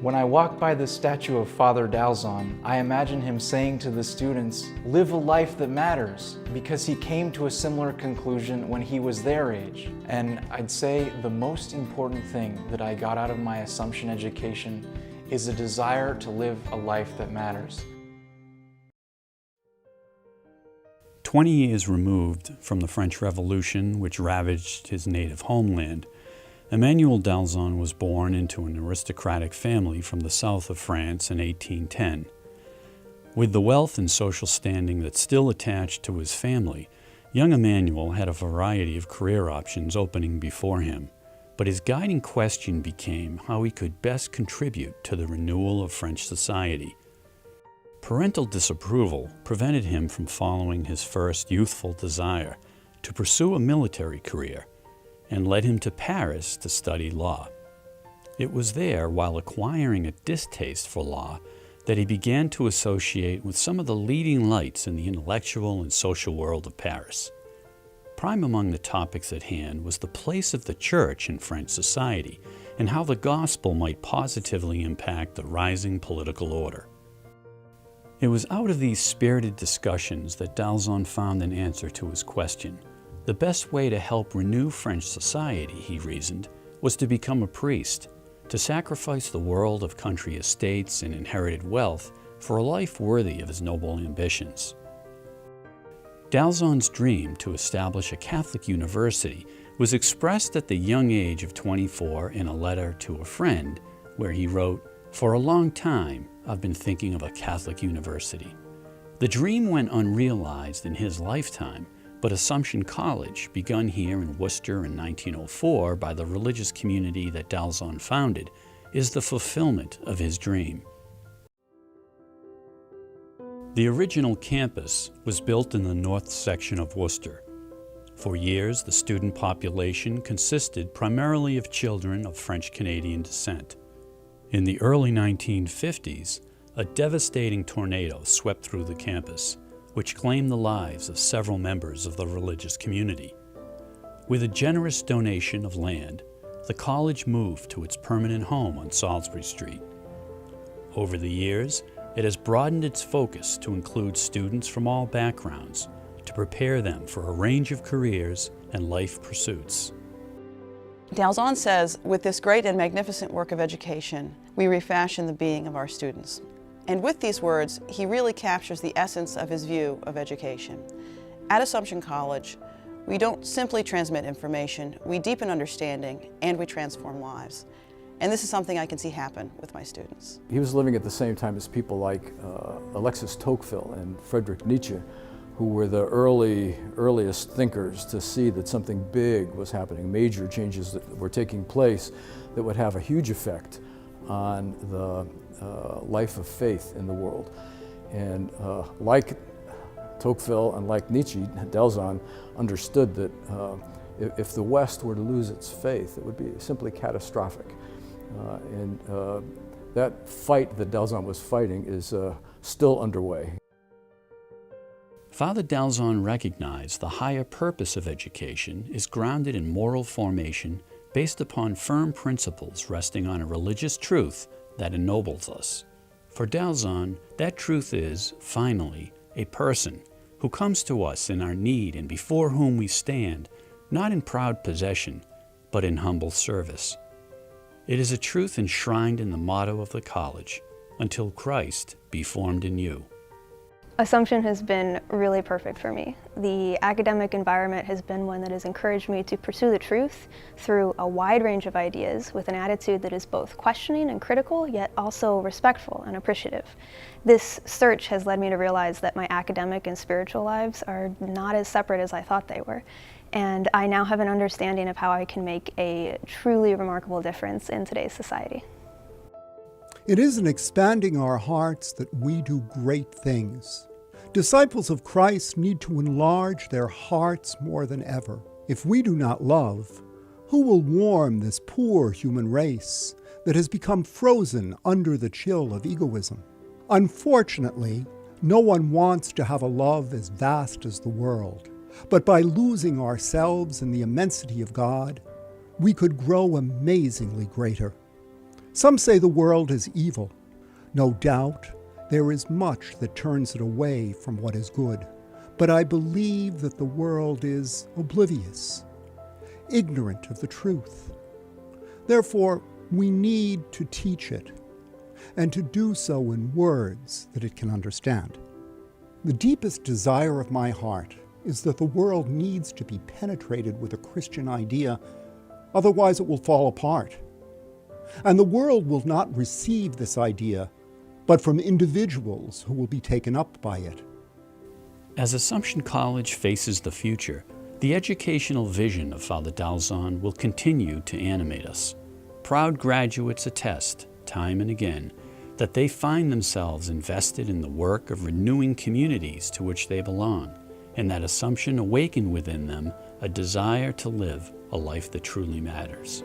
When I walk by the statue of Father Dalzon, I imagine him saying to the students, "Live a life that matters," because he came to a similar conclusion when he was their age. And I'd say the most important thing that I got out of my Assumption education is a desire to live a life that matters. 20 years removed from the French Revolution, which ravaged his native homeland, Emmanuel Dalzon was born into an aristocratic family from the south of France in 1810. With the wealth and social standing that still attached to his family, young Emmanuel had a variety of career options opening before him, but his guiding question became how he could best contribute to the renewal of French society. Parental disapproval prevented him from following his first youthful desire to pursue a military career, and led him to Paris to study law. It was there, while acquiring a distaste for law, that he began to associate with some of the leading lights in the intellectual and social world of Paris. Prime among the topics at hand was the place of the church in French society and how the gospel might positively impact the rising political order. It was out of these spirited discussions that Dalzon found an answer to his question. The best way to help renew French society, he reasoned, was to become a priest, to sacrifice the world of country estates and inherited wealth for a life worthy of his noble ambitions. Dalzon's dream to establish a Catholic university was expressed at the young age of 24 in a letter to a friend, where he wrote, "For a long time, I've been thinking of a Catholic university." The dream went unrealized in his lifetime, but Assumption College, begun here in Worcester in 1904 by the religious community that Dalzon founded, is the fulfillment of his dream. The original campus was built in the north section of Worcester. For years, the student population consisted primarily of children of French-Canadian descent. In the early 1950s, a devastating tornado swept through the campus, which claimed the lives of several members of the religious community. With a generous donation of land, the college moved to its permanent home on Salisbury Street. Over the years, it has broadened its focus to include students from all backgrounds, to prepare them for a range of careers and life pursuits. Dalzon says, with this great and magnificent work of education, we refashion the being of our students. And with these words, he really captures the essence of his view of education. At Assumption College, we don't simply transmit information, we deepen understanding, and we transform lives. And this is something I can see happen with my students. He was living at the same time as people like Alexis Tocqueville and Friedrich Nietzsche, who were the earliest thinkers to see that something big was happening, major changes that were taking place that would have a huge effect on the life of faith in the world. And like Tocqueville and like Nietzsche, Dalzon understood that if the West were to lose its faith, it would be simply catastrophic. And that fight that Dalzon was fighting is still underway. Father Dalzon recognized the higher purpose of education is grounded in moral formation based upon firm principles resting on a religious truth that ennobles us. For Dalzon, that truth is, finally, a person who comes to us in our need and before whom we stand, not in proud possession, but in humble service. It is a truth enshrined in the motto of the college, "Until Christ be formed in you." Assumption has been really perfect for me. The academic environment has been one that has encouraged me to pursue the truth through a wide range of ideas with an attitude that is both questioning and critical, yet also respectful and appreciative. This search has led me to realize that my academic and spiritual lives are not as separate as I thought they were. And I now have an understanding of how I can make a truly remarkable difference in today's society. It is in expanding our hearts that we do great things. Disciples of Christ need to enlarge their hearts more than ever. If we do not love, who will warm this poor human race that has become frozen under the chill of egoism? Unfortunately, no one wants to have a love as vast as the world. But by losing ourselves in the immensity of God, we could grow amazingly greater. Some say the world is evil. No doubt, there is much that turns it away from what is good. But I believe that the world is oblivious, ignorant of the truth. Therefore, we need to teach it, and to do so in words that it can understand. The deepest desire of my heart is that the world needs to be penetrated with a Christian idea, otherwise it will fall apart. And the world will not receive this idea, but from individuals who will be taken up by it. As Assumption College faces the future, the educational vision of Father Dalzon will continue to animate us. Proud graduates attest, time and again, that they find themselves invested in the work of renewing communities to which they belong, and that Assumption awakened within them a desire to live a life that truly matters.